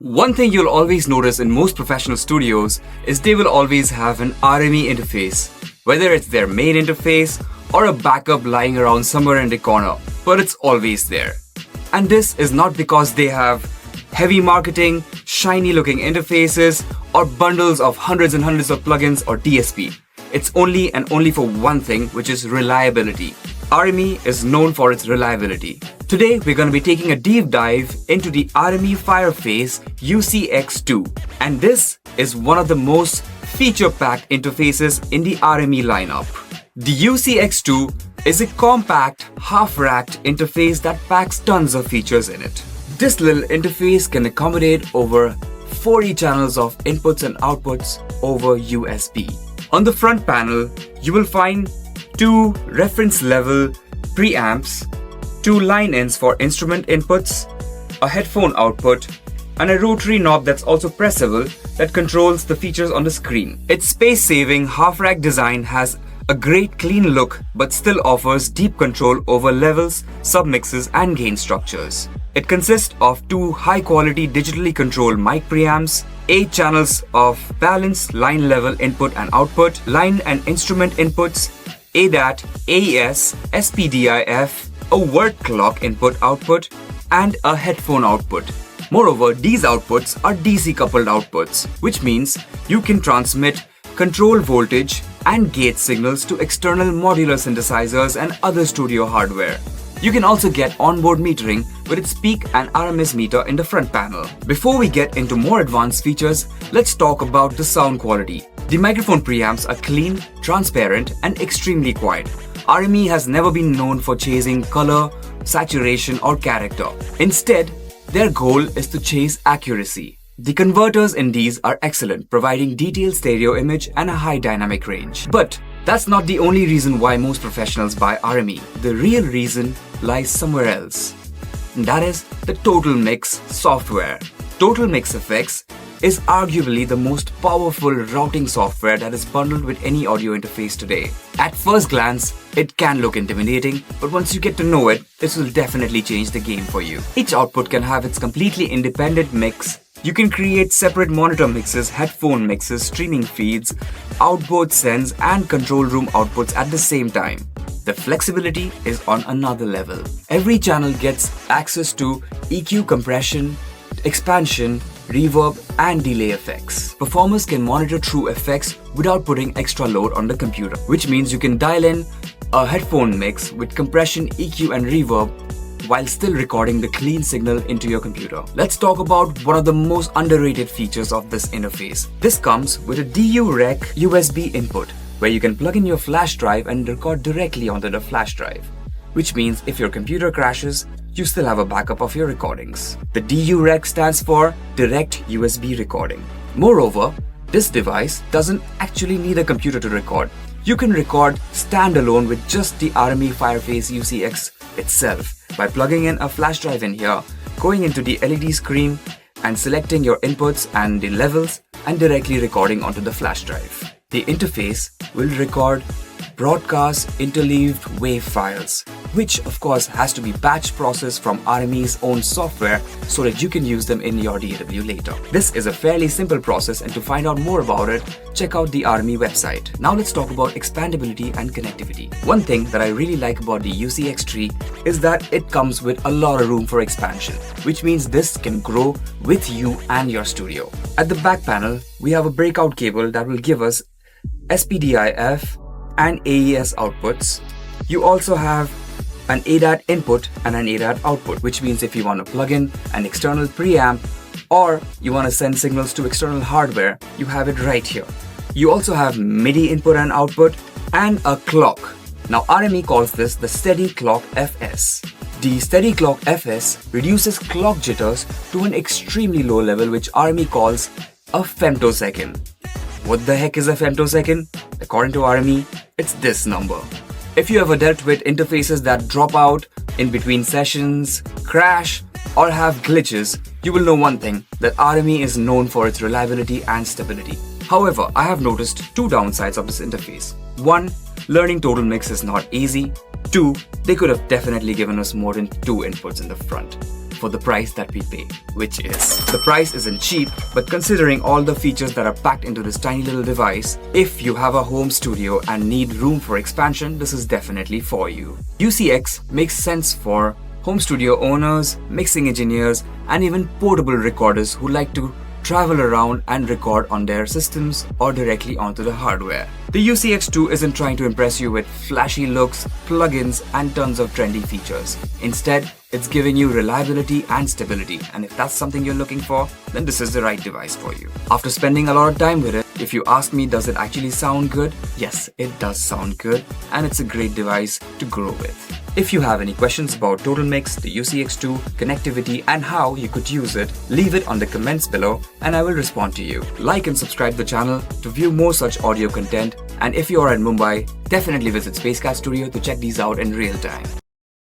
One thing you'll always notice in most professional studios is they will always have an RME interface, whether it's their main interface or a backup lying around somewhere in the corner, but it's always there. And this is not because they have heavy marketing, shiny looking interfaces, or bundles of hundreds and hundreds of plugins or DSP. It's only and only for one thing, which is reliability. RME is known for its reliability. Today, we're going to be taking a deep dive into the RME Fireface UCX II. And this is one of the most feature-packed interfaces in the RME lineup. The UCX II is a compact, half-racked interface that packs tons of features in it. This little interface can accommodate over 40 channels of inputs and outputs over USB. On the front panel, you will find two reference level preamps, two line ins for instrument inputs, a headphone output, and a rotary knob that's also pressable that controls the features on the screen. Its space-saving half-rack design has a great clean look but still offers deep control over levels, submixes, and gain structures. It consists of two high-quality digitally controlled mic preamps, 8 channels of balanced line level input and output, line and instrument inputs, ADAT, AES, SPDIF, a word clock input-output, and a headphone output. Moreover, these outputs are DC coupled outputs, which means you can transmit control voltage and gate signals to external modular synthesizers and other studio hardware. You can also get onboard metering with its peak and RMS meter in the front panel. Before we get into more advanced features, let's talk about the sound quality. The microphone preamps are clean, transparent, and extremely quiet. RME has never been known for chasing color, saturation, or character. Instead, their goal is to chase accuracy. The converters in these are excellent, providing detailed stereo image and a high dynamic range. But that's not the only reason why most professionals buy RME. The real reason lies somewhere else. And that is the TotalMix software. TotalMix FX is arguably the most powerful routing software that is bundled with any audio interface today. At first glance, it can look intimidating, but once you get to know it, this will definitely change the game for you. Each output can have its completely independent mix. You can create separate monitor mixes, headphone mixes, streaming feeds, outboard sends, and control room outputs at the same time. The flexibility is on another level. Every channel gets access to EQ, compression, expansion, reverb, and delay effects. Performers can monitor true effects without putting extra load on the computer, which means you can dial in a headphone mix with compression, EQ, and reverb while still recording the clean signal into your computer. Let's talk about one of the most underrated features of this interface. This comes with a DURec USB input, where you can plug in your flash drive and record directly onto the flash drive, which means if your computer crashes, you still have a backup of your recordings. The DURec stands for Direct USB Recording. Moreover, this device doesn't actually need a computer to record. You can record standalone with just the RME Fireface UCX itself by plugging in a flash drive in here, going into the LED screen and selecting your inputs and the levels and directly recording onto the flash drive. The interface will record broadcast interleaved wave files, which of course has to be batch processed from RME's own software so that you can use them in your DAW later. This is a fairly simple process, and to find out more about it, check out the RME website. Now let's talk about expandability and connectivity. One thing that I really like about the UCX III is that it comes with a lot of room for expansion, which means this can grow with you and your studio. At the back panel, we have a breakout cable that will give us SPDIF and AES outputs. You also have an ADAT input and an ADAT output, which means if you want to plug in an external preamp or you want to send signals to external hardware, you have it right here. You also have MIDI input and output and a clock. Now RME calls this the Steady Clock FS. The Steady Clock FS reduces clock jitters to an extremely low level, which RME calls a femtosecond. What the heck is a femtosecond? According to RME, it's this number. If you ever dealt with interfaces that drop out in between sessions, crash, or have glitches, you will know one thing, that RME is known for its reliability and stability. However, I have noticed two downsides of this interface. One, learning TotalMix is not easy. Two, they could have definitely given us more than two inputs in the front. for the price that we pay, which is, the price isn't cheap, but considering all the features that are packed into this tiny little device, if you have a home studio and need room for expansion, this is definitely for you. UCX makes sense for home studio owners, mixing engineers, and even portable recorders who like to travel around and record on their systems or directly onto the hardware. The UCX II isn't trying to impress you with flashy looks, plugins, and tons of trendy features. Instead, it's giving you reliability and stability, and if that's something you're looking for, then this is the right device for you. After spending a lot of time with it, if you ask me, does it actually sound good? Yes, it does sound good, and it's a great device to grow with. If you have any questions about TotalMix, the UCX II, connectivity, and how you could use it, leave it on the comments below and I will respond to you. Like and subscribe the channel to view more such audio content, and if you are in Mumbai, definitely visit Spacecat Studio to check these out in real time.